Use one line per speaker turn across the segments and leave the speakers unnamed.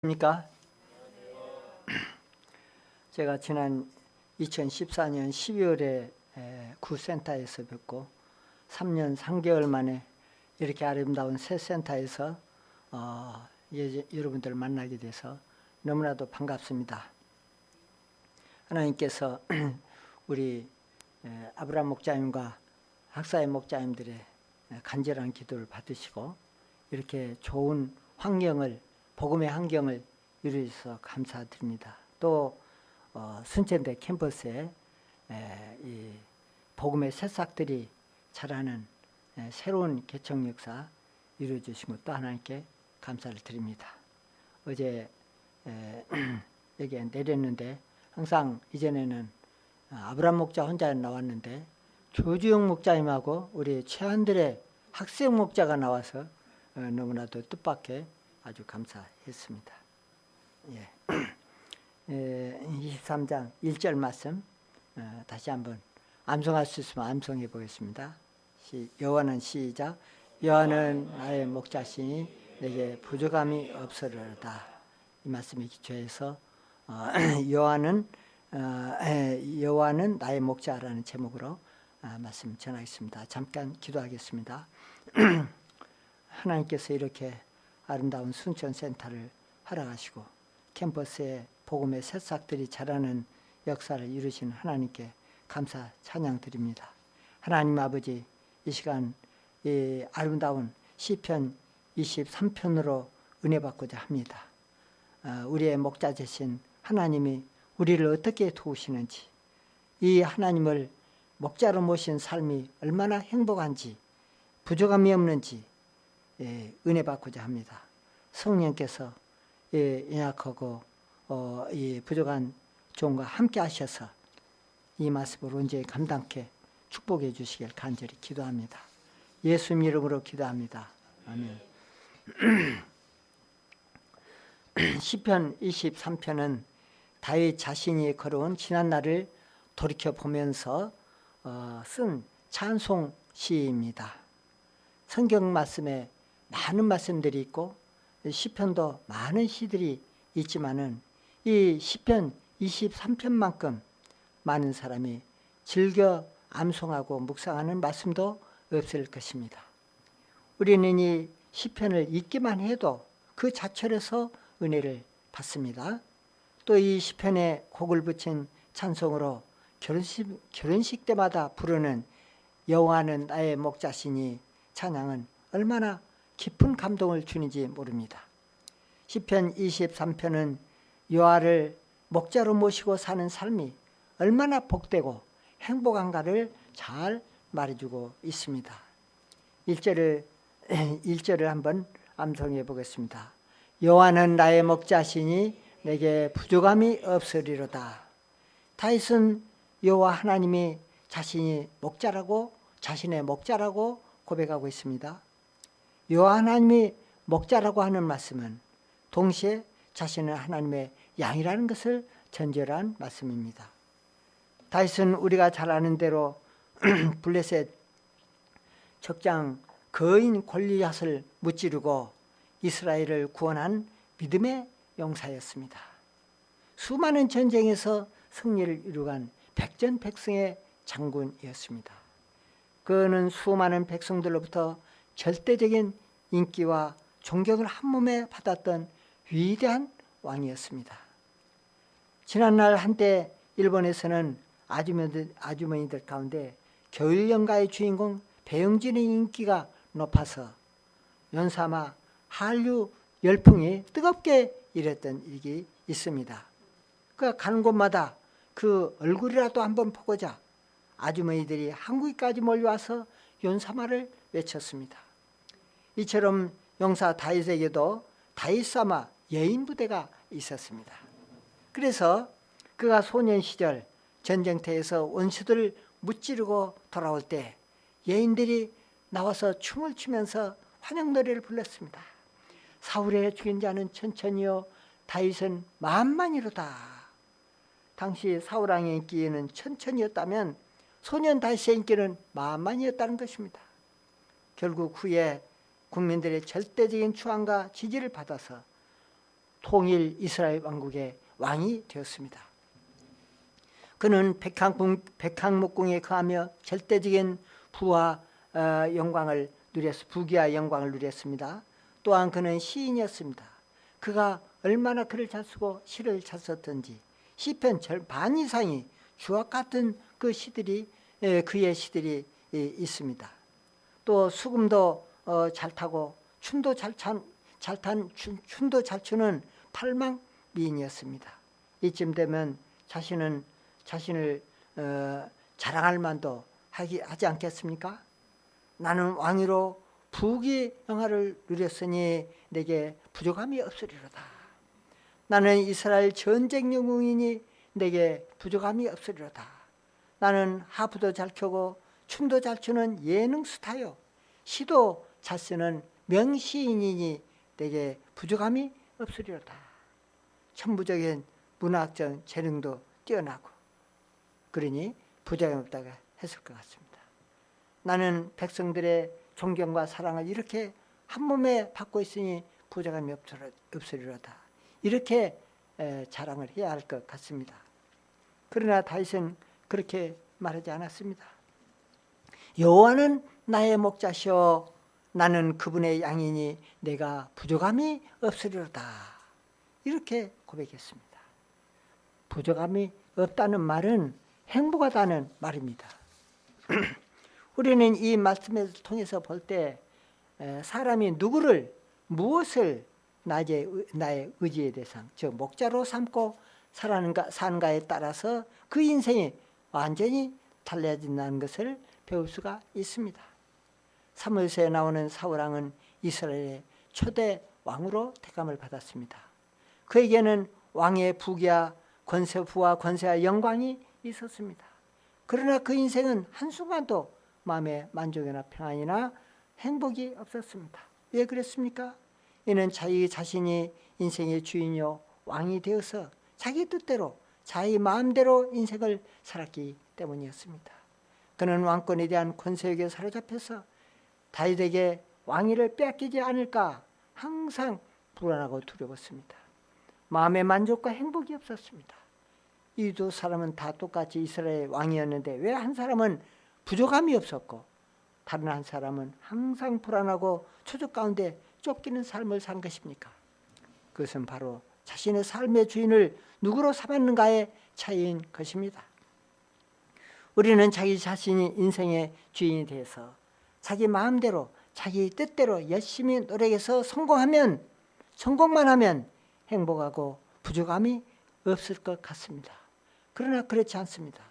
입니까? 제가 지난 2014년 12월에 구센터에서 뵙고 3년 3개월 만에 이렇게 아름다운 새 센터에서 여러분들을 만나게 돼서 너무나도 반갑습니다. 하나님께서 우리 아브라함 목자님과 학사의 목자님들의 간절한 기도를 받으시고 이렇게 좋은 환경을, 복음의 환경을 이루어서 감사드립니다. 또 순천대 캠퍼스에 이 복음의 새싹들이 자라는 새로운 개척 역사 이루어 주신 것도 하나님께 감사를 드립니다. 어제 여기에 내렸는데 항상 이전에는 아브라함 목자 혼자 나왔는데 조주영 목자님하고 우리 최한들의 학생 목자가 나와서 너무나도 뜻밖의 아주 감사했습니다. 23장 1절 말씀 다시 한번 암송할 수 있으면 암송해 보겠습니다. 여호와는 시작. 여호와는 나의 목자시니 내게 부족함이 없으리로다. 이 말씀에 기초해서 여호와는 나의 목자라는 제목으로 말씀 전하겠습니다. 잠깐 기도하겠습니다. 하나님께서 이렇게 아름다운 순천센터를 허락하시고 캠퍼스에 복음의 새싹들이 자라는 역사를 이루신 하나님께 감사 찬양드립니다. 하나님 아버지, 이 시간 이 아름다운 시편 23편으로 은혜 받고자 합니다. 우리의 목자 되신 하나님이 우리를 어떻게 도우시는지, 이 하나님을 목자로 모신 삶이 얼마나 행복한지, 부족함이 없는지 은혜 받고자 합니다. 성령께서 연약하고 이 부족한 종과 함께 하셔서 이 말씀을 온전히 감당케 축복해 주시길 간절히 기도합니다. 예수님 이름으로 기도합니다. 아멘. 시편 23편은 다윗 자신이 걸어온 지난날을 돌이켜보면서 쓴 찬송 시입니다. 성경 말씀에 많은 말씀들이 있고 시편도 많은 시들이 있지만은 이 시편 23편만큼 많은 사람이 즐겨 암송하고 묵상하는 말씀도 없을 것입니다. 우리는 이 시편을 읽기만 해도 그 자체로서 은혜를 받습니다. 또 이 시편에 곡을 붙인 찬송으로 결혼식 때마다 부르는 여호와는 나의 목자시니 찬양은 얼마나 깊은 감동을 주는지 모릅니다. 시편 23편은 여호와를 목자로 모시고 사는 삶이 얼마나 복되고 행복한가를 잘 말해주고 있습니다. 1절을 한번 암송해 보겠습니다. 여호와는 나의 목자시니 내게 부족함이 없으리로다. 다윗은 여호와 하나님이 자신의 목자라고 고백하고 있습니다. 여호와 하나님이 목자라고 하는 말씀은 동시에 자신은 하나님의 양이라는 것을 전제한 말씀입니다. 다윗은 우리가 잘 아는 대로 블레셋 적장 거인 골리앗을 무찌르고 이스라엘을 구원한 믿음의 용사였습니다. 수많은 전쟁에서 승리를 이루간 백전백승의 장군이었습니다. 그는 수많은 백성들로부터 절대적인 인기와 존경을 한몸에 받았던 위대한 왕이었습니다. 지난날 한때 일본에서는 아주머니들 가운데 겨울연가의 주인공 배용진의 인기가 높아서 연사마 한류 열풍이 뜨겁게 일었던 일이 있습니다. 그 가는 곳마다 그 얼굴이라도 한번 보고자 아주머니들이 한국까지 몰려와서 연사마를 외쳤습니다. 이처럼 용사 다윗에게도 다윗사마 여인 부대가 있었습니다. 그래서 그가 소년 시절 전쟁터에서 원수들을 무찌르고 돌아올 때 여인들이 나와서 춤을 추면서 환영 노래를 불렀습니다. 사울의 죽인 자는 천천히요 다윗은 만만이로다. 당시 사울왕의 인기는 천천히였다면 소년 다윗의 인기는 만만이었다는 것입니다. 결국 후에 국민들의 절대적인 추앙과 지지를 받아서 통일 이스라엘 왕국의 왕이 되었습니다. 그는 백향목궁에 거하며 절대적인 부와 영광을 부귀와 영광을 누렸습니다. 또한 그는 시인이었습니다. 그가 얼마나 글을 잘 쓰고 시를 잘 썼던지 시편 절반 이상이 주옥 같은 그 시들이 그의 시들이 있습니다. 또 수금도 잘 타고 춤도 춤도 잘 추는 팔막 미인이었습니다. 이쯤 되면 자신을 자랑할 만도 하지 않겠습니까? 나는 왕위로 부귀 영화를 누렸으니 내게 부족함이 없으리로다. 나는 이스라엘 전쟁 영웅이니 내게 부족함이 없으리로다. 나는 하프도 잘 켜고 춤도 잘 추는 예능 스타요 시도 잘 쓰는 명시인이니 내게 부족함이 없으리로다. 천부적인 문학적 재능도 뛰어나고 그러니 부족함이 없다고 했을 것 같습니다. 나는 백성들의 존경과 사랑을 이렇게 한 몸에 받고 있으니 부족함이 없으리로다. 이렇게 자랑을 해야 할 것 같습니다. 그러나 다윗은 그렇게 말하지 않았습니다. 여호와는 나의 목자시오 나는 그분의 양이니 내가 부족함이 없으리로다. 이렇게 고백했습니다. 부족함이 없다는 말은 행복하다는 말입니다. 우리는 이 말씀을 통해서 볼 때 사람이 무엇을 나의 의지의 대상, 즉 목자로 삼고 사는가에 따라서 그 인생이 완전히 달라진다는 것을 배울 수가 있습니다. 사무엘서에 나오는 사울왕은 이스라엘의 초대 왕으로 택함을 받았습니다. 그에게는 왕의 부귀와 권세와 영광이 있었습니다. 그러나 그 인생은 한순간도 마음의 만족이나 평안이나 행복이 없었습니다. 왜 그랬습니까? 이는 자기 자신이 인생의 주인이요 왕이 되어서 자기 뜻대로 자기 마음대로 인생을 살았기 때문이었습니다. 그는 왕권에 대한 권세에게 사로잡혀서 다윗에게 왕위를 빼앗기지 않을까 항상 불안하고 두려웠습니다. 마음의 만족과 행복이 없었습니다. 이 두 사람은 다 똑같이 이스라엘 왕이었는데 왜 한 사람은 부족함이 없었고 다른 한 사람은 항상 불안하고 초조 가운데 쫓기는 삶을 산 것입니까? 그것은 바로 자신의 삶의 주인을 누구로 삼았는가의 차이인 것입니다. 우리는 자기 자신이 인생의 주인이 돼서 자기 마음대로 자기 뜻대로 열심히 노력해서 성공만 하면 행복하고 부족함이 없을 것 같습니다. 그러나 그렇지 않습니다.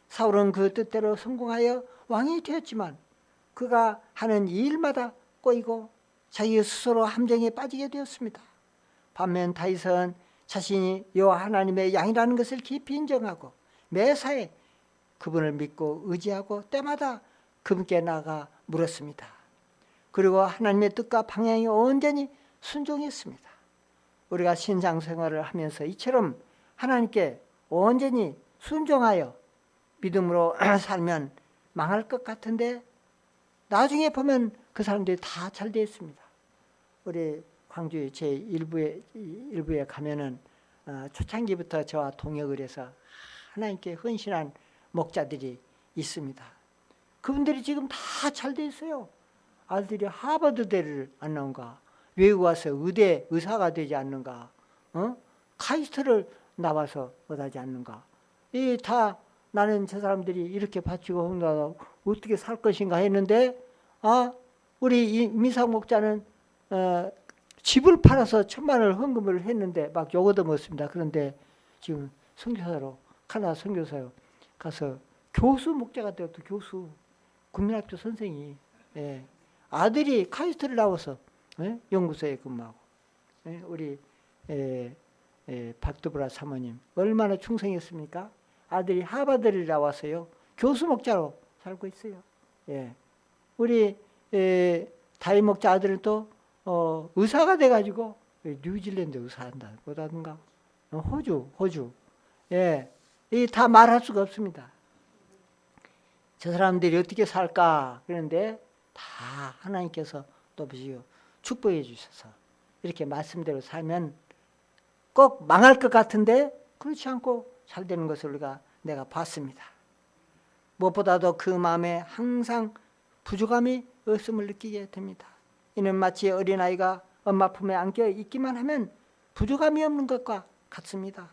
사울은 그 뜻대로 성공하여 왕이 되었지만 그가 하는 일마다 꼬이고 자기 스스로 함정에 빠지게 되었습니다. 반면 다윗은 자신이 여호와 하나님의 양이라는 것을 깊이 인정하고 매사에 그분을 믿고 의지하고 때마다 그분께 나아가 물었습니다. 그리고 하나님의 뜻과 방향에 온전히 순종했습니다. 우리가 신앙생활을 하면서 이처럼 하나님께 온전히 순종하여 믿음으로 살면 망할 것 같은데 나중에 보면 그 사람들이 다 잘 되어 있습니다. 우리 광주 제1부에 가면은 초창기부터 저와 동역을 해서 하나님께 헌신한 목자들이 있습니다. 그분들이 지금 다 잘 되어 있어요. 아들이 하버드대를 안 나온가, 외국 와서 의사가 되지 않는가, 카이스트를 나와서 얻지 않는가. 이 다 나는 저 사람들이 이렇게 바치고 헌금하고 어떻게 살 것인가 했는데 우리 이미상 목자는 집을 팔아서 1,000만 원을 헌금을 했는데 막 욕 얻어먹었습니다. 그런데 지금 선교사로 카나다 선교사로 가서 교수 목자가 되었고 교수 국민학교 선생이 아들이 카이스트를 나와서 연구소에 근무하고 우리 박두브라 사모님 얼마나 충성했습니까? 아들이 하버드를 나와서요 교수 목자로 살고 있어요. 우리 다윗 목자 아들은 또 의사가 돼가지고 뉴질랜드 의사한다 보다든가 호주 이 다 말할 수가 없습니다. 저 사람들이 어떻게 살까 그런데 다 하나님께서 또 보시고 축복해 주셔서 이렇게 말씀대로 살면 꼭 망할 것 같은데 그렇지 않고 잘 되는 것을 내가 봤습니다. 무엇보다도 그 마음에 항상 부족함이 없음을 느끼게 됩니다. 이는 마치 어린아이가 엄마 품에 안겨 있기만 하면 부족함이 없는 것과 같습니다.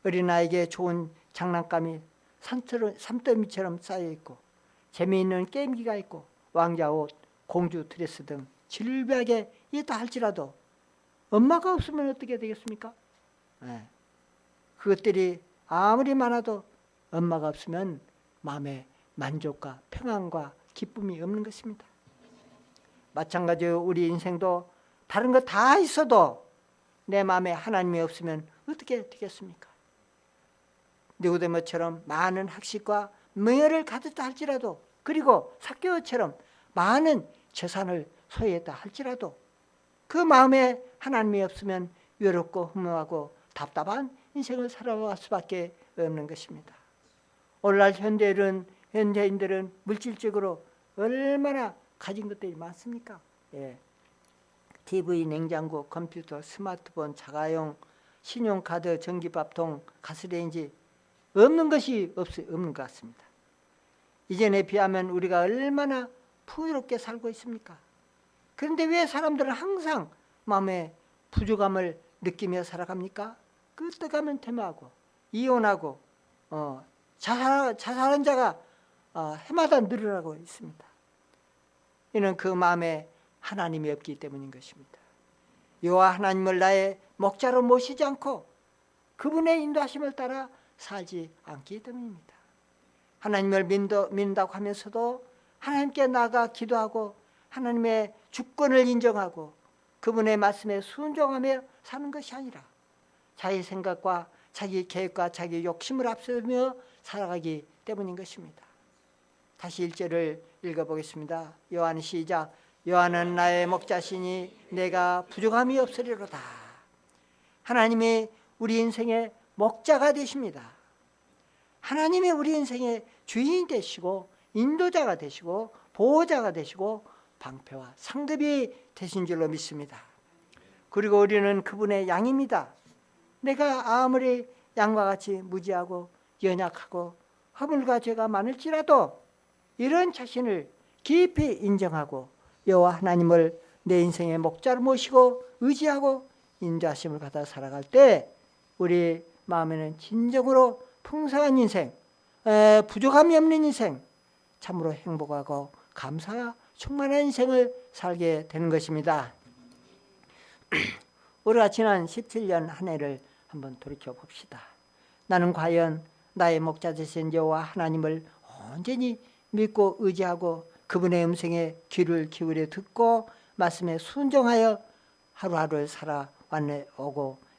어린아이에게 좋은 장난감이 산더미처럼 쌓여있고 재미있는 게임기가 있고 왕자 옷, 공주 드레스 등 질비하게 있다 할지라도 엄마가 없으면 어떻게 되겠습니까? 그것들이 아무리 많아도 엄마가 없으면 마음에 만족과 평안과 기쁨이 없는 것입니다. 마찬가지로 우리 인생도 다른 거 다 있어도 내 마음에 하나님이 없으면 어떻게 되겠습니까? 니고데모처럼 많은 학식과 명예를 가졌다 할지라도, 그리고 삭개오처럼 많은 재산을 소유했다 할지라도 그 마음에 하나님이 없으면 외롭고 허무하고 답답한 인생을 살아갈 수밖에 없는 것입니다. 오늘날 현대인들은 물질적으로 얼마나 가진 것들이 많습니까? TV, 냉장고, 컴퓨터, 스마트폰, 자가용, 신용카드, 전기밥통, 가스레인지 없는 것이 없는 것 같습니다. 이전에 비하면 우리가 얼마나 풍요롭게 살고 있습니까? 그런데 왜 사람들은 항상 마음에 부족함을 느끼며 살아갑니까? 끄떡하면 퇴마하고 이혼하고 자살한 자가 해마다 늘어나고 있습니다. 이는 그 마음에 하나님이 없기 때문인 것입니다. 여호와 하나님을 나의 목자로 모시지 않고 그분의 인도하심을 따라 살지 않기 때문입니다. 하나님을 믿는다고 하면서도 하나님께 나아가 기도하고 하나님의 주권을 인정하고 그분의 말씀에 순종하며 사는 것이 아니라 자기 생각과 자기 계획과 자기 욕심을 앞세우며 살아가기 때문인 것입니다. 다시 1절을 읽어보겠습니다. 요한 시작. 여호와는 나의 목자시니 내가 부족함이 없으리로다. 하나님이 우리 인생의 목자가 되십니다. 하나님이 우리 인생의 주인이 되시고 인도자가 되시고 보호자가 되시고 방패와 상급이 되신 줄로 믿습니다. 그리고 우리는 그분의 양입니다. 내가 아무리 양과 같이 무지하고 연약하고 허물과 죄가 많을지라도 이런 자신을 깊이 인정하고 여호와 하나님을 내 인생의 목자로 모시고 의지하고 인자하심을 받아 살아갈 때 우리 마음에는 진정으로 풍성한 인생, 부족함이 없는 인생, 참으로 행복하고 감사와 충만한 인생을 살게 되는 것입니다. 우리가 지난 17년 한 해를 한번 돌이켜 봅시다. 나는 과연 나의 목자 되신 여호와 하나님을 온전히 믿고 의지하고 그분의 음성에 귀를 기울여 듣고 말씀에 순종하여 하루하루를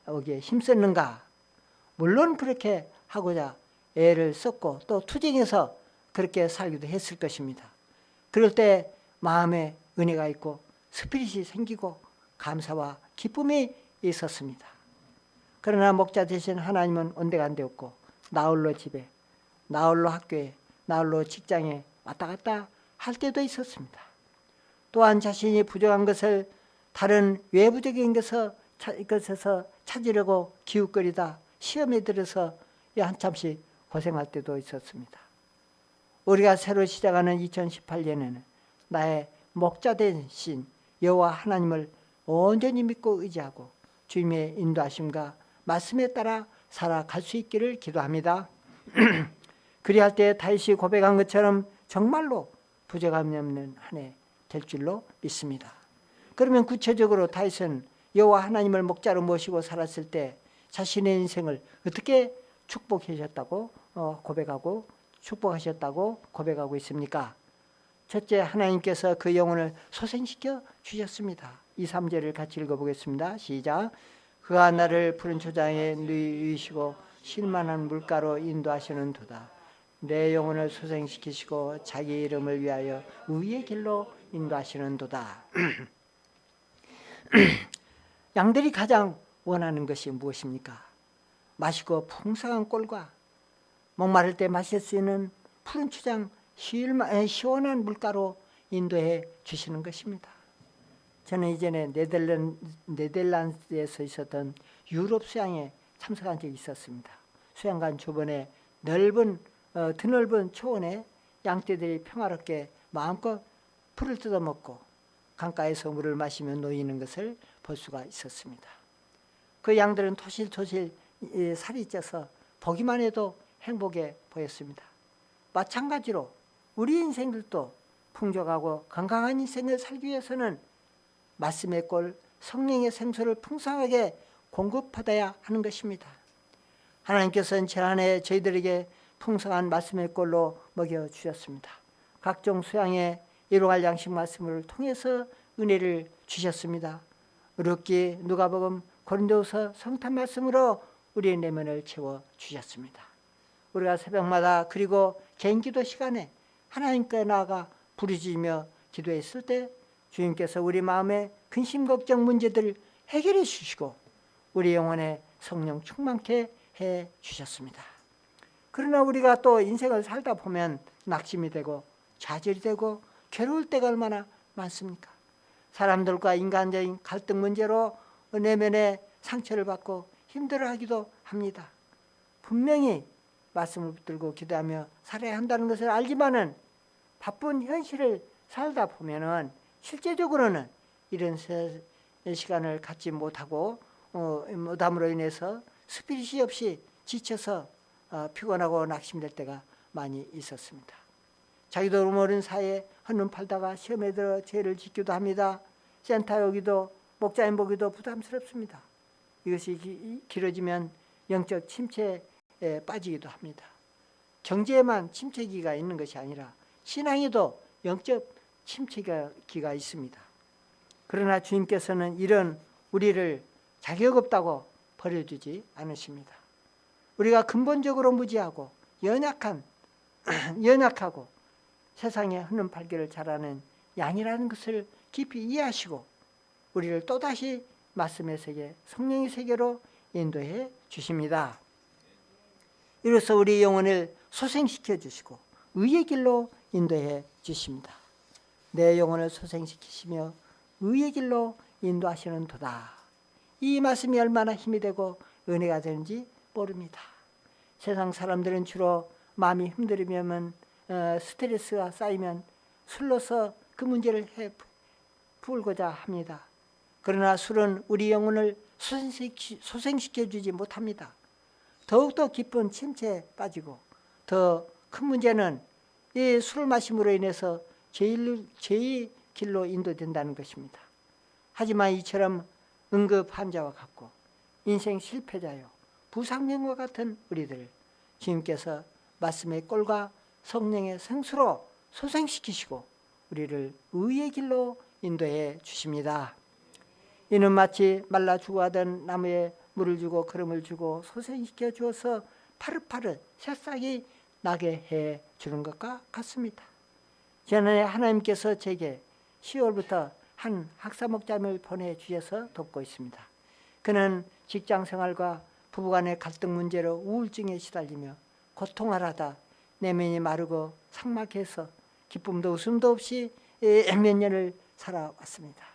오기에 힘썼는가? 물론 그렇게 하고자 애를 썼고 또 투쟁해서 그렇게 살기도 했을 것입니다. 그럴 때 마음에 은혜가 있고 스피릿이 생기고 감사와 기쁨이 있었습니다. 그러나 목자 되신 하나님은 온데간데 없고 나홀로 집에, 나홀로 학교에, 나홀로 직장에 왔다 갔다 할 때도 있었습니다. 또한 자신이 부족한 것을 다른 외부적인 것에서 찾으려고 기웃거리다 시험에 들어서 한참씩 고생할 때도 있었습니다. 우리가 새로 시작하는 2018년에는 나의 목자 되신 여호와 하나님을 온전히 믿고 의지하고 주님의 인도하심과 말씀에 따라 살아갈 수 있기를 기도합니다. 그리할 때 다윗이 고백한 것처럼 정말로 부족함이 없는 한 해 될 줄로 믿습니다. 그러면 구체적으로 다윗은 여호와 하나님을 목자로 모시고 살았을 때 자신의 인생을 어떻게 축복하셨다고 고백하고 있습니까? 첫째, 하나님께서 그 영혼을 소생시켜 주셨습니다. 2, 3절을 같이 읽어보겠습니다. 시작. 그가 나를 푸른 초장에 누이시고 쉴만한 물가로 인도하시는 도다. 내 영혼을 소생시키시고 자기 이름을 위하여 의의 길로 인도하시는 도다. 양들이 가장 원하는 것이 무엇입니까? 맛있고 풍성한 꼴과 목마를 때 마실 수 있는 푸른 초장, 시원한 물가로 인도해 주시는 것입니다. 저는 이전에 네덜란드에서 있었던 유럽 수양에 참석한 적이 있었습니다. 수양관 주변에 넓은 드넓은 초원에 양떼들이 평화롭게 마음껏 풀을 뜯어먹고 강가에서 물을 마시며 놓이는 것을 볼 수가 있었습니다. 그 양들은 토실토실 살이 쪄서 보기만 해도 행복해 보였습니다. 마찬가지로 우리 인생들도 풍족하고 건강한 인생을 살기 위해서는 말씀의 꼴, 성령의 생수를 풍성하게 공급받아야 하는 것입니다. 하나님께서는 지난해 저희들에게 풍성한 말씀의 꼴로 먹여주셨습니다. 각종 수양에 일용할 양식 말씀을 통해서 은혜를 주셨습니다. 룻기, 누가복음, 고린도서 성탄 말씀으로 우리의 내면을 채워주셨습니다. 우리가 새벽마다 그리고 개인 기도 시간에 하나님께 나아가 부르짖으며 기도했을 때 주님께서 우리 마음의 근심 걱정 문제들을 해결해 주시고 우리 영혼에 성령 충만케 해 주셨습니다. 그러나 우리가 또 인생을 살다 보면 낙심이 되고 좌절이 되고 괴로울 때가 얼마나 많습니까? 사람들과 인간적인 갈등 문제로 내면에 상처를 받고 힘들어하기도 합니다. 분명히 말씀을 붙들고 기도하며 살아야 한다는 것을 알지만은 바쁜 현실을 살다 보면은 실제적으로는 이런 시간을 갖지 못하고 못함으로 인해서 스피릿이 없이 지쳐서 피곤하고 낙심될 때가 많이 있었습니다. 자기도 모르는 사이에 한눈 팔다가 시험에 들어 죄를 짓기도 합니다. 센터 오기도 목자인 보기도 부담스럽습니다. 이것이 길어지면 영적 침체에 빠지기도 합니다. 경제에만 침체기가 있는 것이 아니라 신앙에도 영적 침체기가 있습니다. 그러나 주님께서는 이런 우리를 자격 없다고 버려두지 않으십니다. 우리가 근본적으로 무지하고 연약하고 세상에 흐는 발길을 잘하는 양이라는 것을 깊이 이해하시고 우리를 또다시 말씀의 세계, 성령의 세계로 인도해 주십니다. 이로써 우리 영혼을 소생시켜 주시고 의의 길로 인도해 주십니다. 내 영혼을 소생시키시며 의의 길로 인도하시는 도다. 이 말씀이 얼마나 힘이 되고 은혜가 되는지 모릅니다. 세상 사람들은 주로 마음이 힘들면 스트레스가 쌓이면 술로서 그 문제를 풀고자 합니다. 그러나 술은 우리 영혼을 소생시켜 주지 못합니다. 더욱더 깊은 침체에 빠지고 더 큰 문제는 이 술을 마심으로 인해서 죄의 길로 인도된다는 것입니다. 하지만 이처럼 응급 환자와 같고 인생 실패자요 부상명과 같은 우리들 주님께서 말씀의 꼴과 성령의 생수로 소생시키시고 우리를 의의 길로 인도해 주십니다. 이는 마치 말라 죽어가던 나무에 물을 주고 거름을 주고 소생시켜 주어서 파릇파릇 새싹이 나게 해 주는 것과 같습니다. 지난해 하나님께서 제게 10월부터 한 학사목자님을 보내주셔서 돕고 있습니다. 그는 직장생활과 부부간의 갈등 문제로 우울증에 시달리며 고통을 하다 내면이 마르고 삭막해서 기쁨도 웃음도 없이 몇 년을 살아왔습니다.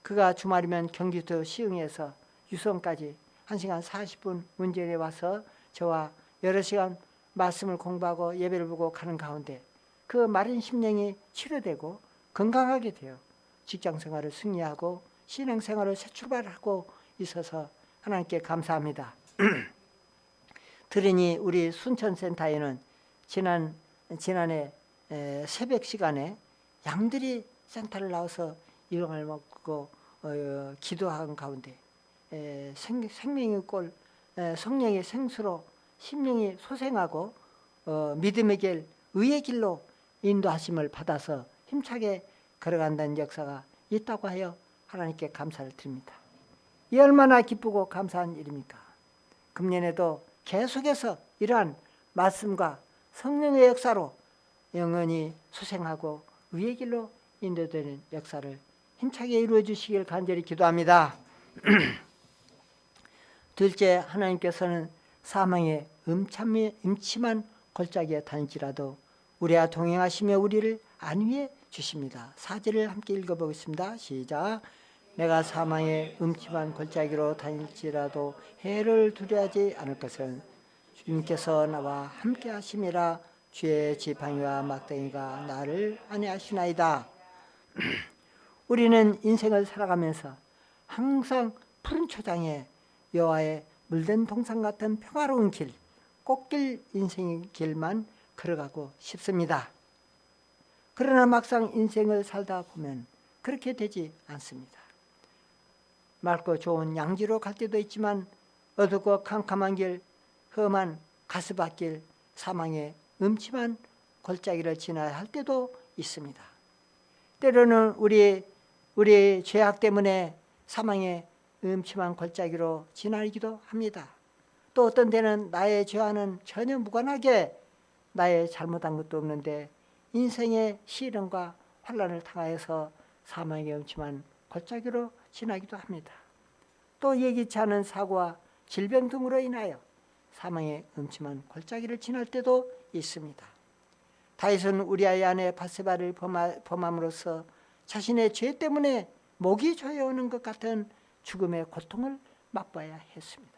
그가 주말이면 경기도 시흥에서 유성까지 1시간 40분 운전해 와서 저와 여러 시간 말씀을 공부하고 예배를 보고 가는 가운데 그 마른 심령이 치료되고 건강하게 되어 직장생활을 승리하고 신앙생활을 새 출발하고 있어서 하나님께 감사합니다. 들으니 우리 순천센터에는 지난해 새벽 시간에 양들이 센터를 나와서 일용을 먹고 기도한 가운데 생명의 꼴, 성령의 생수로 심령이 소생하고 믿음의 길, 의의 길로 인도하심을 받아서 힘차게 걸어간다는 역사가 있다고 하여 하나님께 감사를 드립니다. 이 얼마나 기쁘고 감사한 일입니까? 금년에도 계속해서 이러한 말씀과 성령의 역사로 영원히 소생하고 의의 길로 인도되는 역사를 힘차게 이루어 주시길 간절히 기도합니다. 둘째, 하나님께서는 사망의 음침한 골짜기에 다닐지라도 우리와 동행하시며 우리를 안위해 주십니다. 4절을 함께 읽어보겠습니다. 시작. 내가 사망의 음침한 골짜기로 다닐지라도 해를 두려워하지 않을 것은 주님께서 나와 함께 하심이라. 주의 지팡이와 막대기가 나를 안위하시나이다. 우리는 인생을 살아가면서 항상 푸른 초장에 여호와의 물든 동산 같은 평화로운 길, 꽃길 인생의 길만 걸어가고 싶습니다. 그러나 막상 인생을 살다 보면 그렇게 되지 않습니다. 맑고 좋은 양지로 갈 때도 있지만 어둡고 캄캄한 길, 험한 가스밭길, 사망의 음침한 골짜기를 지나야 할 때도 있습니다. 때로는 우리의 죄악 때문에 사망의 음침한 골짜기로 지나기도 합니다. 또 어떤 때는 나의 죄와는 전혀 무관하게 나의 잘못한 것도 없는데 인생의 시련과 환난을 당하여서 사망의 음침한 골짜기로 지나기도 합니다. 또 예기치 않은 사고와 질병 등으로 인하여 사망의 음침한 골짜기를 지날 때도 있습니다. 다윗은 우리아의 아내 밧세바를 범함으로써 자신의 죄 때문에 목이 조여오는 것 같은 죽음의 고통을 맛봐야 했습니다.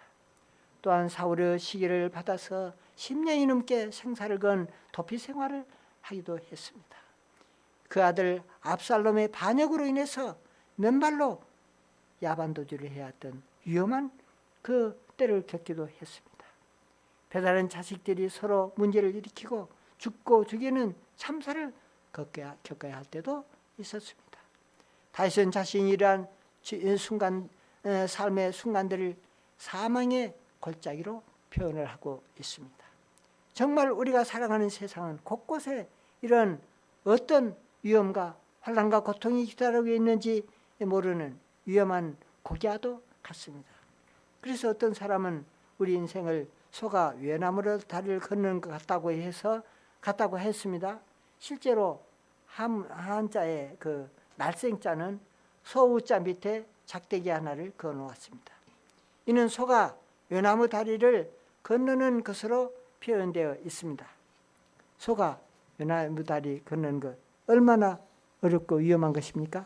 또한 사울의 시기를 받아서 10년이 넘게 생사를 건 도피 생활을 하기도 했습니다. 그 아들 압살롬의 반역으로 인해서 맨발로 야반도주를 해야 했던 위험한 그 때를 겪기도 했습니다. 배다른 자식들이 서로 문제를 일으키고 죽고 죽이는 참사를 겪어야 할 때도 있었습니다. 다윗은 자신이 이러한 삶의 순간들을 사망의 골짜기로 표현을 하고 있습니다. 정말 우리가 살아가는 세상은 곳곳에 이런 어떤 위험과 환난과 고통이 기다리고 있는지 모르는 위험한 고기와도 같습니다. 그래서 어떤 사람은 우리 인생을 소가 외나무로 다리를 걷는 것 같다고 했습니다. 실제로 한자의 그 날생자는 소우자 밑에 작대기 하나를 그어 놓았습니다. 이는 소가 외나무 다리를 건너는 것으로 표현되어 있습니다. 소가 외나무 다리 걷는 것 얼마나 어렵고 위험한 것입니까?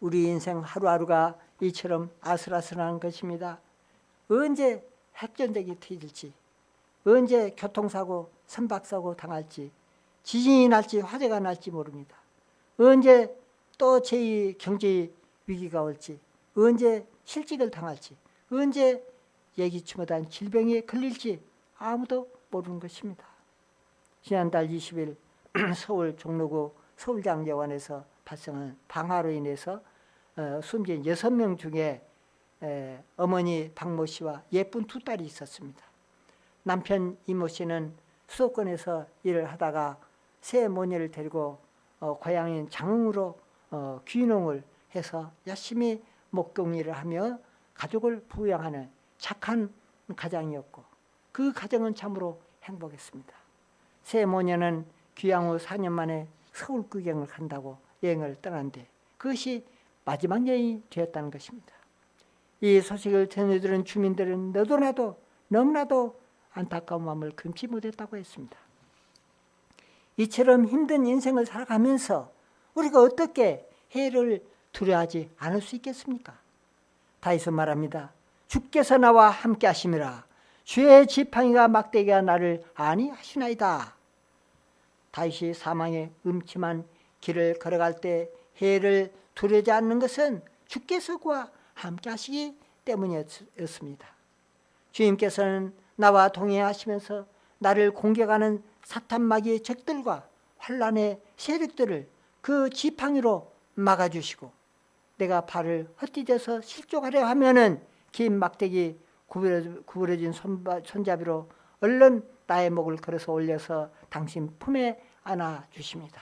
우리 인생 하루하루가 이처럼 아슬아슬한 것입니다. 언제 핵전쟁이 터질지, 언제 교통사고, 선박사고 당할지, 지진이 날지 화재가 날지 모릅니다. 언제 또 제2 경제 위기가 올지, 언제 실직을 당할지, 언제 예기치 못한 질병에 걸릴지 아무도 모르는 것입니다. 지난달 20일 서울 종로구 서울장려원에서 발생한 방화로 인해서 숨진 6명 중에 어머니 박모 씨와 예쁜 두 딸이 있었습니다. 남편 이모 씨는 수도권에서 일을 하다가 새 모녀를 데리고 고향인 장흥으로 귀농을 해서 열심히 목공일을 하며 가족을 부양하는 착한 가장이었고 그 가정은 참으로 행복했습니다. 새 모녀는 귀향 후 4년 만에 서울 구경을 간다고 여행을 떠난데 그것이 마지막 여행이 되었다는 것입니다. 이 소식을 전해들은 주민들은 너도나도 너무나도 안타까운 마음을 금치 못했다고 했습니다. 이처럼 힘든 인생을 살아가면서 우리가 어떻게 해를 두려워하지 않을 수 있겠습니까? 다윗은 말합니다. 주께서 나와 함께 하심이라. 주의 지팡이가 막대기가 나를 안위하시나이다. 다윗이 사망의 음침한 길을 걸어갈 때 해를 두려워하지 않는 것은 주께서 그와 함께 하시기 때문이었습니다. 주님께서는 나와 동행하시면서 나를 공격하는 사탄마귀의 적들과 환난의 세력들을 그 지팡이로 막아주시고 내가 발을 헛디뎌서 실족하려 하면은 긴 막대기 구부러진 손잡이로 얼른 나의 목을 걸어서 올려서 당신 품에 안아주십니다.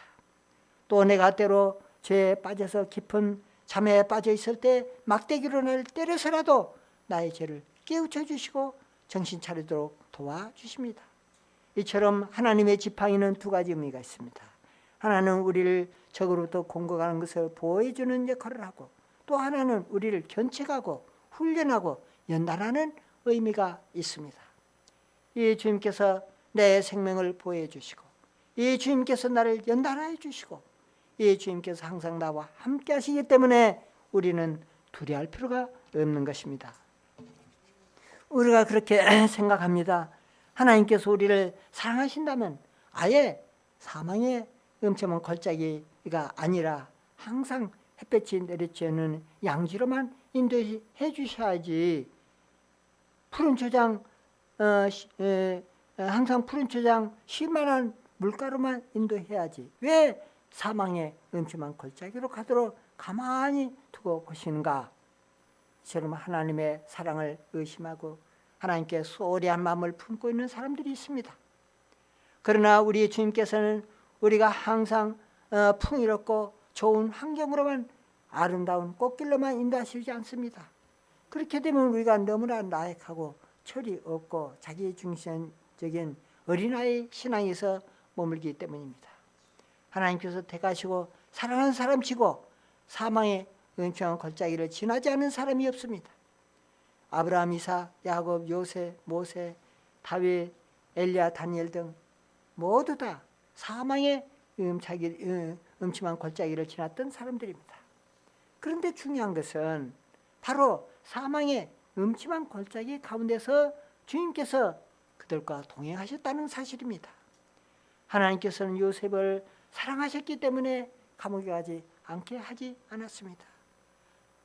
또 내가 때로 죄에 빠져서 깊은 잠에 빠져 있을 때 막대기로 나를 때려서라도 나의 죄를 깨우쳐 주시고 정신 차리도록 도와주십니다. 이처럼 하나님의 지팡이는 두 가지 의미가 있습니다. 하나는 우리를 적으로부터 공격하는 것을 보호해주는 역할을 하고 또 하나는 우리를 견책하고 훈련하고 연단하는 의미가 있습니다. 이 주님께서 내 생명을 보호해 주시고 이 주님께서 나를 연단해 주시고 이 주님께서 항상 나와 함께 하시기 때문에 우리는 두려워할 필요가 없는 것입니다. 우리가 그렇게 생각합니다. 하나님께서 우리를 사랑하신다면 아예 사망의 음침한 골짜기가 아니라 항상 햇볕이 내리쬐는 양지로만 인도해 주셔야지, 푸른 초장, 항상 푸른 초장 쉴만한 물가로만 인도해야지 왜 사망의 음침한 골짜기로 가도록 가만히 두고 보시는가? 저는 하나님의 사랑을 의심하고 하나님께 소홀히 한 마음을 품고 있는 사람들이 있습니다. 그러나 우리 주님께서는 우리가 항상 풍요롭고 좋은 환경으로만, 아름다운 꽃길로만 인도하시지 않습니다. 그렇게 되면 우리가 너무나 나약하고 철이 없고 자기중심적인 어린아이 신앙에서 머물기 때문입니다. 하나님께서 택하시고 사랑하는 사람치고 사망의 은총한 골짜기를 지나지 않은 사람이 없습니다. 아브라함, 이삭, 야곱, 요셉, 모세, 다윗, 엘리야, 다니엘 등 모두 다 사망의 음침한 골짜기를 지났던 사람들입니다. 그런데 중요한 것은 바로 사망의 음침한 골짜기 가운데서 주님께서 그들과 동행하셨다는 사실입니다. 하나님께서는 요셉을 사랑하셨기 때문에 감옥에 가지 않게 하지 않았습니다.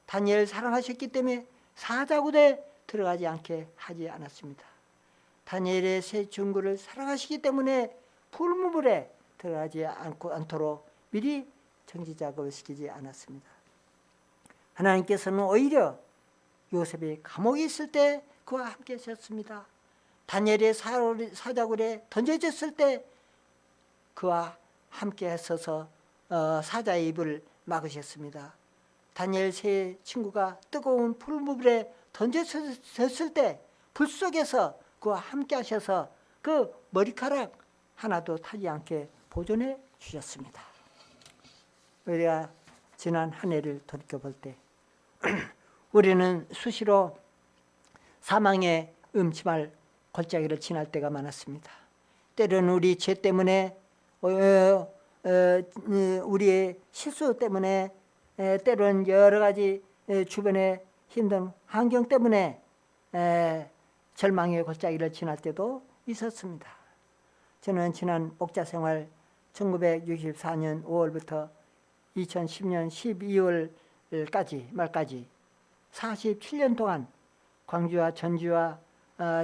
다니엘 사랑하셨기 때문에 사자굴에 들어가지 않게 하지 않았습니다. 다니엘의 세 친구를 사랑하시기 때문에 불무불에 들어가지 않도록 미리 정지 작업을 시키지 않았습니다. 하나님께서는 오히려 요셉이 감옥에 있을 때 그와 함께 하셨습니다. 다니엘의 사자굴에 던져졌을 때 그와 함께 하셔서 사자의 입을 막으셨습니다. 다니엘 세 친구가 뜨거운 불무불에 던져졌을 때 불 속에서 그와 함께 하셔서 그 머리카락 하나도 타지 않게 보존해 주셨습니다. 우리가 지난 한 해를 돌이켜볼 때 우리는 수시로 사망의 음침할 골짜기를 지날 때가 많았습니다. 때로는 우리 죄 때문에, 우리의 실수 때문에, 때로는 여러 가지 주변의 힘든 환경 때문에 절망의 골짜기를 지날 때도 있었습니다. 저는 지난 목자생활 1964년 5월부터 2010년 12월 말까지 47년 동안 광주와 전주와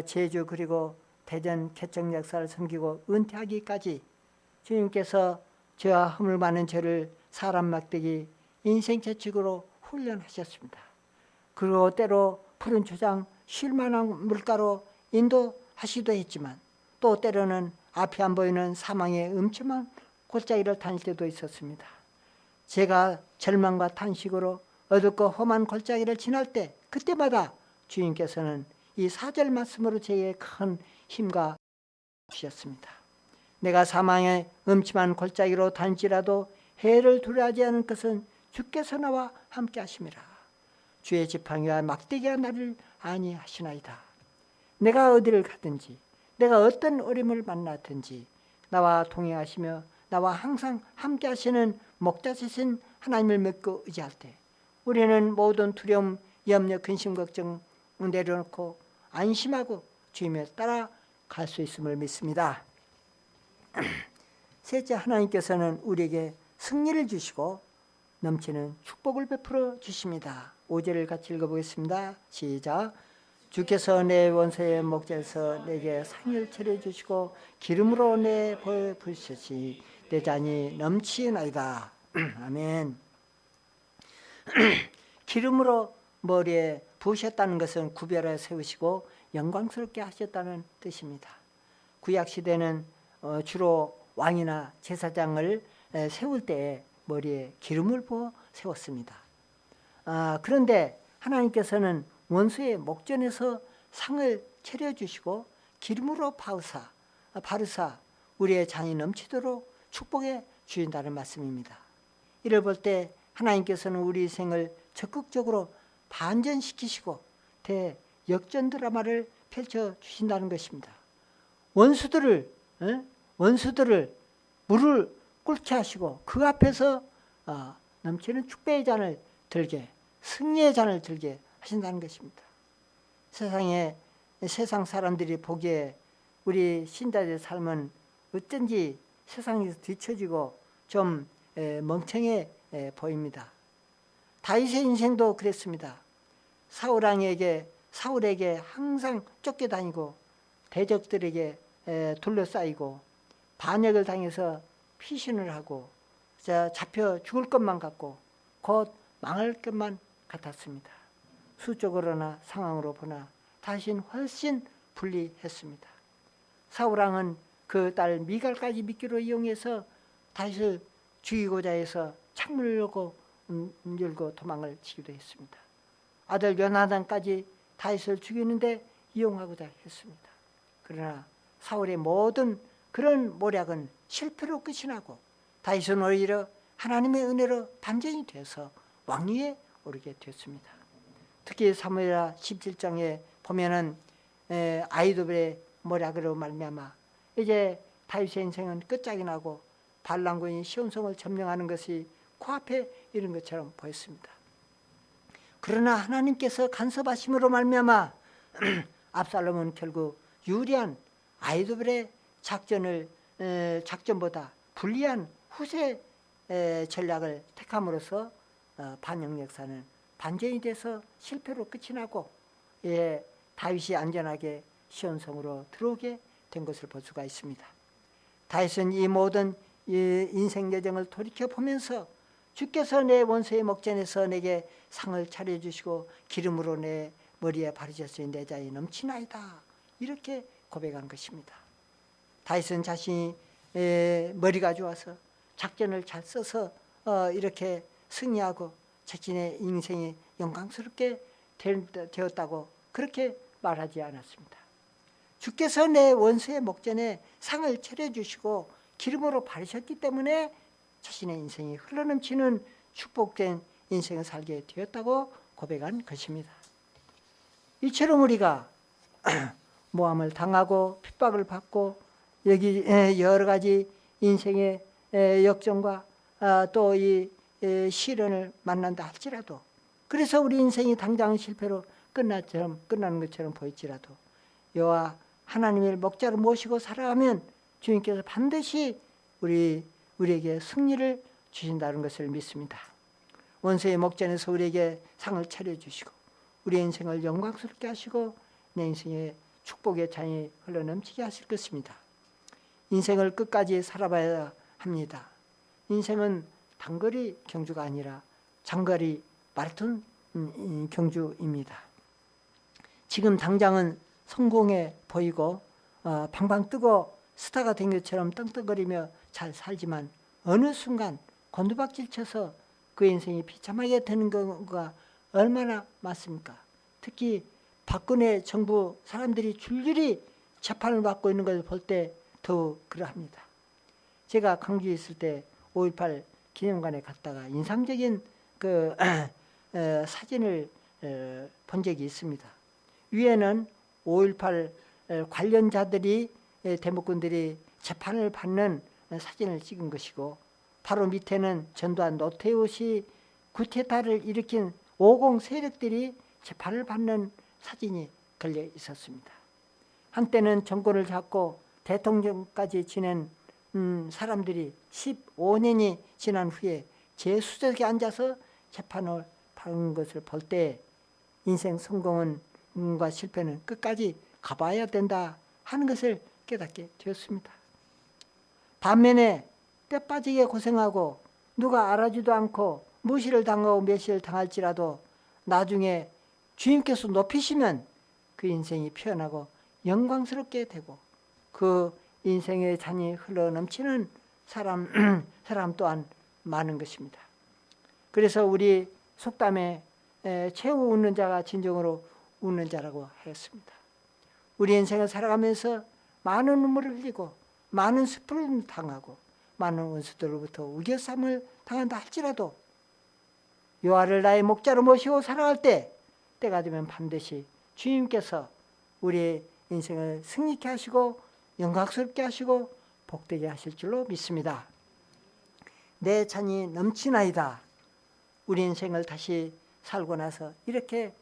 제주 그리고 대전 개척 역사를 섬기고 은퇴하기까지 주님께서 저와 허물 많은 저를 사람 막대기 인생 채찍으로 훈련하셨습니다. 그리고 때로 푸른 초장 쉴만한 물가로 인도하시기도 했지만 또 때로는 앞이 안 보이는 사망의 음침한 골짜기를 다닐 때도 있었습니다. 제가 절망과 탄식으로 어둡고 험한 골짜기를 지날 때 그때마다 주님께서는 이 4절 말씀으로 제게 큰 힘과 주셨습니다. 내가 사망의 음침한 골짜기로 다닐지라도 해를 두려워하지 않을 것은 주께서 나와 함께 하심이라. 주의 지팡이와 막대기가 나를 안위하시나이다. 내가 어디를 가든지 내가 어떤 어려움을 만나든지 나와 동행하시며 나와 항상 함께 하시는 목자시신 하나님을 믿고 의지할 때 우리는 모든 두려움, 염려, 근심, 걱정 내려놓고 안심하고 주님에 따라 갈 수 있음을 믿습니다. 셋째, 하나님께서는 우리에게 승리를 주시고 넘치는 축복을 베풀어 주십니다. 5절을 같이 읽어보겠습니다. 시작. 주께서 내 원수의 목전에서 내게 상을 차려주시고 기름으로 내 보에 부으시니 내 잔이 넘치나이다. 아멘. 기름으로 머리에 부으셨다는 것은 구별해 세우시고 영광스럽게 하셨다는 뜻입니다. 구약시대는 주로 왕이나 제사장을 세울 때 머리에 기름을 부어 세웠습니다. 그런데 하나님께서는 원수의 목전에서 상을 차려주시고 기름으로 바르사 우리의 잔이 넘치도록 축복해 주신다는 말씀입니다. 이를 볼 때 하나님께서는 우리 생을 적극적으로 반전시키시고 대역전 드라마를 펼쳐주신다는 것입니다. 원수들을 물을 끓게 하시고 그 앞에서 넘치는 축배의 잔을 들게 승리의 잔을 들게 하신다는 것입니다. 세상 사람들이 보기에 우리 신자들의 삶은 어쩐지 세상에서 뒤처지고 좀 멍청해 보입니다. 다윗의 인생도 그랬습니다. 사울에게 항상 쫓겨다니고 대적들에게 둘러싸이고 반역을 당해서 피신을 하고 잡혀 죽을 것만 같고 곧 망할 것만 같았습니다. 수적으로나 상황으로 보나 다윗은 훨씬 불리했습니다. 사울왕은 그 딸 미갈까지 미끼로 이용해서 다윗을 죽이고자 해서 창문을 열고 도망을 치기도 했습니다. 아들 요나단까지 다윗을 죽이는데 이용하고자 했습니다. 그러나 사울의 모든 그런 모략은 실패로 끝이 나고 다윗은 오히려 하나님의 은혜로 반전이 돼서 왕위에 오르게 됐습니다. 특히 사무엘하 17장에 보면은 아이도벨의 모략으로 말미암아 이제 다윗의 인생은 끝장이 나고 반란군이 시온성을 점령하는 것이 코앞에 이른 것처럼 보였습니다. 그러나 하나님께서 간섭하심으로 말미암아 압살롬은 결국 유리한 아이도벨의 작전보다 불리한 후세 전략을 택함으로써 반역 역사는 반전이 돼서 실패로 끝이 나고 다윗이 안전하게 시온성으로 들어오게 된 것을 볼 수가 있습니다. 다윗은 이 모든 인생 여정을 돌이켜보면서 주께서 내 원수의 목전에서 내게 상을 차려주시고 기름으로 내 머리에 바르셨으니 내 자에 넘치나이다, 이렇게 고백한 것입니다. 다윗은 자신이 머리가 좋아서 작전을 잘 써서 이렇게 승리하고 자신의 인생이 영광스럽게 되었다고 그렇게 말하지 않았습니다. 주께서 내 원수의 목전에 상을 차려주시고 기름으로 바르셨기 때문에 자신의 인생이 흘러넘치는 축복된 인생을 살게 되었다고 고백한 것입니다. 이처럼 우리가 모함을 당하고 핍박을 받고 여기 여러 가지 인생의 역정과 또 이 시련을 만난다 할지라도, 그래서 우리 인생이 당장 실패로 끝나는 것처럼 보일지라도 여호와 하나님을 목자로 모시고 살아가면 주님께서 반드시 우리에게 승리를 주신다는 것을 믿습니다. 원수의 목전에서 우리에게 상을 차려주시고 우리 인생을 영광스럽게 하시고 내 인생에 축복의 잔이 흘러넘치게 하실 것입니다. 인생을 끝까지 살아봐야 합니다. 인생은 단거리 경주가 아니라 장거리 마라톤 경주입니다. 지금 당장은 성공해 보이고 방방 뜨고 스타가 된 것처럼 떵떵거리며 잘 살지만 어느 순간 곤두박질 쳐서 그 인생이 비참하게 되는 경우가 얼마나 많습니까? 특히 박근혜 정부 사람들이 줄줄이 재판을 받고 있는 것을 볼 때 더욱 그러합니다. 제가 광주에 있을 때 5.18 기념관에 갔다가 인상적인 그 사진을 본 적이 있습니다. 위에는 5.18 관련자들이 대목꾼들이 재판을 받는 사진을 찍은 것이고, 바로 밑에는 전두환 노태우시 쿠데타를 일으킨 50 세력들이 재판을 받는 사진이 걸려 있었습니다. 한때는 정권을 잡고 대통령까지 지낸 사람들이 15년이 지난 후에 제수석에 앉아서 재판을 받는 것을 볼 때 인생 성공과 실패는 끝까지 가봐야 된다 하는 것을 깨닫게 되었습니다. 반면에 때 빠지게 고생하고 누가 알아주지도 않고 무시를 당하고 멸시를 당할지라도 나중에 주님께서 높이시면 그 인생이 피어나고 영광스럽게 되고 그 인생의 잔이 흘러넘치는 사람 또한 많은 것입니다. 그래서 우리 속담에 최후 웃는 자가 진정으로 웃는 자라고 하였습니다. 우리 인생을 살아가면서 많은 눈물을 흘리고 많은 슬픔을 당하고 많은 원수들로부터 우겨쌈을 당한다 할지라도 여호와를 나의 목자로 모시고 살아갈 때가 되면 반드시 주님께서 우리의 인생을 승리케 하시고 영광스럽게 하시고 복되게 하실 줄로 믿습니다. 내 잔이 넘치나이다. 우리 인생을 다시 살고 나서 이렇게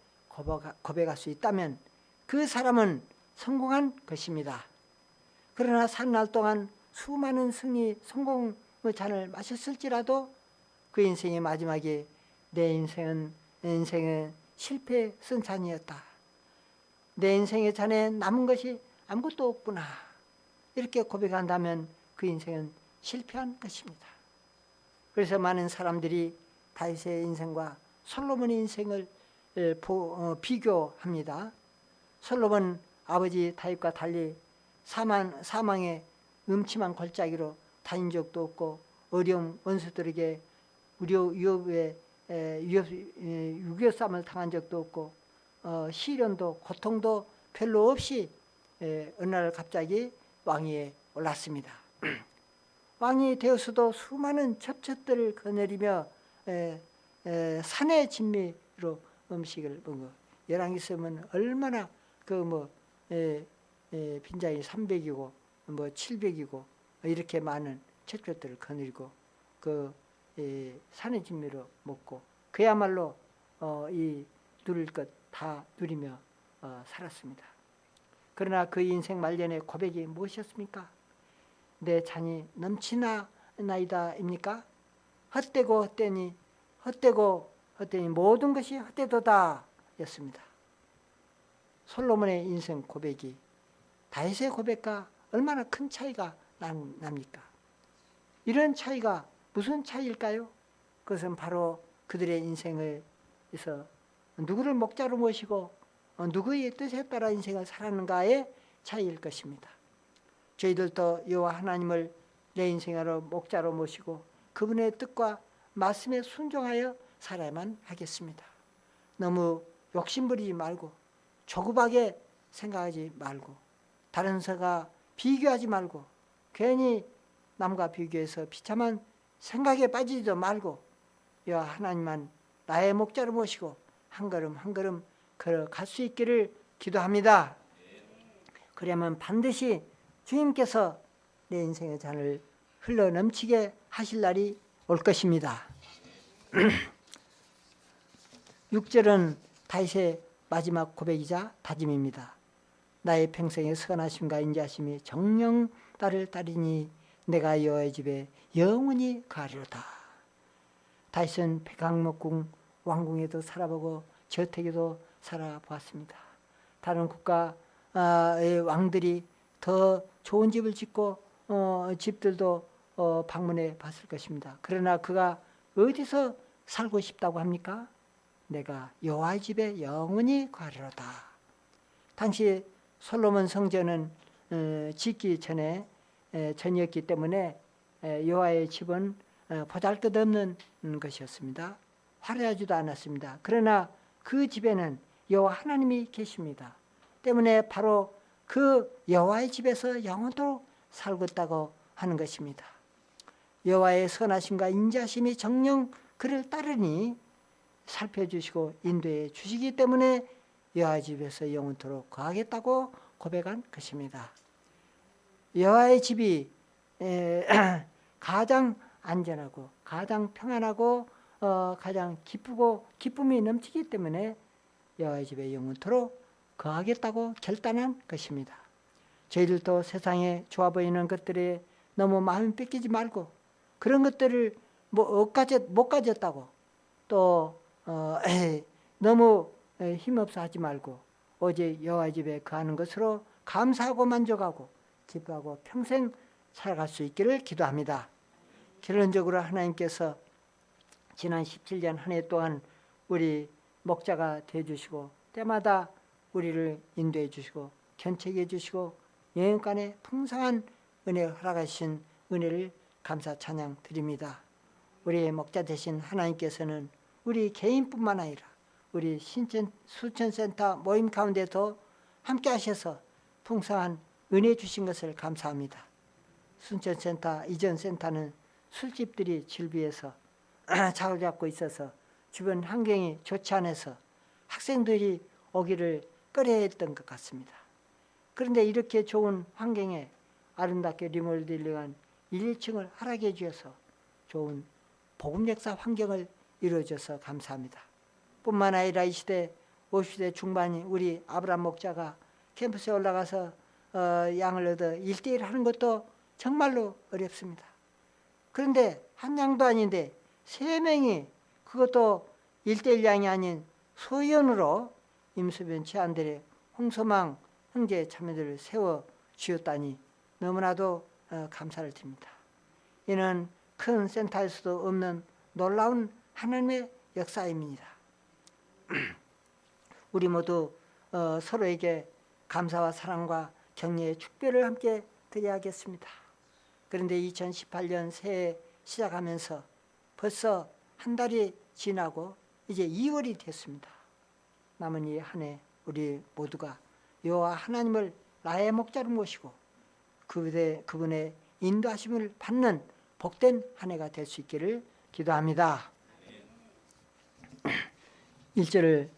고백할 수 있다면 그 사람은 성공한 것입니다. 그러나 산 날 동안 수많은 승리, 성공의 잔을 마셨을지라도 그 인생의 마지막에 내 인생은 실패 쓴 잔이었다. 내 인생의 잔에 남은 것이 아무것도 없구나. 이렇게 고백한다면 그 인생은 실패한 것입니다. 그래서 많은 사람들이 다윗의 인생과 솔로몬의 인생을 비교합니다. 솔로몬 아버지 다윗과 달리 사망의 음침한 골짜기로 다닌 적도 없고 어려운 원수들에게 유교싸움을 당한 적도 없고 시련도 고통도 별로 없이 어느 날 갑자기 왕위에 올랐습니다. 왕이 되어서도 수많은 첩첩들을 거느리며 산의 진미로 음식을 먹어. 열왕기 보면 얼마나 빈장이 300이고 700이고 이렇게 많은 첩첩들을 거느리고 산의 진미로 먹고 그야말로 이 누릴 것 다 누리며 살았습니다. 그러나 그 인생 말년의 고백이 무엇이었습니까? 내 잔이 넘치나이다입니까? 헛되고 헛되니 모든 것이 헛되도다 였습니다. 솔로몬의 인생 고백이 다윗의 고백과 얼마나 큰 차이가 납니까? 이런 차이가 무슨 차이일까요? 그것은 바로 그들의 인생에서 누구를 목자로 모시고 누구의 뜻에 따라 인생을 살았는가의 차이일 것입니다. 저희들도 여호와 하나님을 내 인생으로 목자로 모시고 그분의 뜻과 말씀에 순종하여 살아야만 하겠습니다. 너무 욕심부리지 말고 조급하게 생각하지 말고 다른 사가 비교하지 말고 괜히 남과 비교해서 비참한 생각에 빠지지도 말고 여호와 하나님만 나의 목자로 모시고 한 걸음 한 걸음 걸어갈 수 있기를 기도합니다. 그러면 반드시 주님께서 내 인생의 잔을 흘러넘치게 하실 날이 올 것입니다. 6절은 다윗의 마지막 고백이자 다짐입니다. 나의 평생의 선하심과 인자심이 정녕 나를 따르니 내가 여호와의 집에 영원히 거하리로다. 다윗은 백악목궁 왕궁에도 살아보고 저택에도 살아보았습니다. 다른 국가의 왕들이 더 좋은 집을 짓고 집들도 방문해 봤을 것입니다. 그러나 그가 어디서 살고 싶다고 합니까? 내가 여호와의 집에 영원히 거하리로다. 당시 솔로몬 성전은 짓기 전이었기 때문에 여호와의 집은 보잘것없는 것이었습니다. 화려하지도 않았습니다. 그러나 그 집에는 여호와 하나님이 계십니다. 때문에 바로 그 여호와의 집에서 영원토록 살겠다고 하는 것입니다. 여호와의 선하심과 인자심이 정녕 그를 따르니 살펴주시고 인도해 주시기 때문에 여호와의 집에서 영원토록 거하겠다고 고백한 것입니다. 여호와의 집이 가장 안전하고 가장 평안하고 가장 기쁘고 기쁨이 넘치기 때문에 여호와의 집에 영원토록 거하겠다고 결단한 것입니다. 저희들도 세상에 좋아 보이는 것들에 너무 마음 뺏기지 말고 그런 것들을 못 가졌다고 또 너무 힘없어 하지 말고 오직 여호와의 집에 거하는 것으로 감사하고 만족하고 기뻐하고 평생 살아갈 수 있기를 기도합니다. 결론적으로 하나님께서 지난 17년 한 해 동안 우리 목자가 되어주시고 때마다 우리를 인도해 주시고 견책해 주시고 여행간에 풍성한 은혜 허락하신 은혜를 감사 찬양 드립니다. 우리의 목자 되신 하나님께서는 우리 개인뿐만 아니라 우리 수천센터 모임 가운데도 함께 하셔서 풍성한 은혜 주신 것을 감사합니다. 순천센터 이전 센터는 술집들이 질비해서 자리 잡고 있어서 주변 환경이 좋지 않아서 학생들이 오기를 꺼려했던 것 같습니다. 그런데 이렇게 좋은 환경에 아름답게 리모델링한 1, 2층을 허락해 주셔서 좋은 복음 역사 환경을 이루어줘서 감사합니다. 뿐만 아니라 이 시대 50대 중반인 우리 아브람 목자가 캠퍼스에 올라가서 양을 얻어 1대1 하는 것도 정말로 어렵습니다. 그런데 한 양도 아닌데 3명이 그것도 1대1 양이 아닌 소연으로 임수변 치안들의 홍소망 형제 자매들을 세워 주었다니 너무나도 감사를 드립니다. 이는 큰 센터에서도 없는 놀라운 하나님의 역사입니다. 우리 모두 서로에게 감사와 사랑과 격려의 축배를 함께 드려야겠습니다. 그런데 2018년 새해 시작하면서 벌써 한 달이 지나고 이제 2월이 됐습니다. 남은 이 한 해 우리 모두가 여호와 하나님을 나의 목자로 모시고 그분의 인도하심을 받는 복된 한 해가 될 수 있기를 기도합니다. 1절을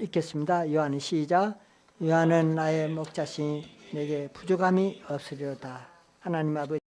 읽겠습니다. 요한의 시작. 요한은 나의 목자시니 내게 부족함이 없으리로다. 하나님 아버지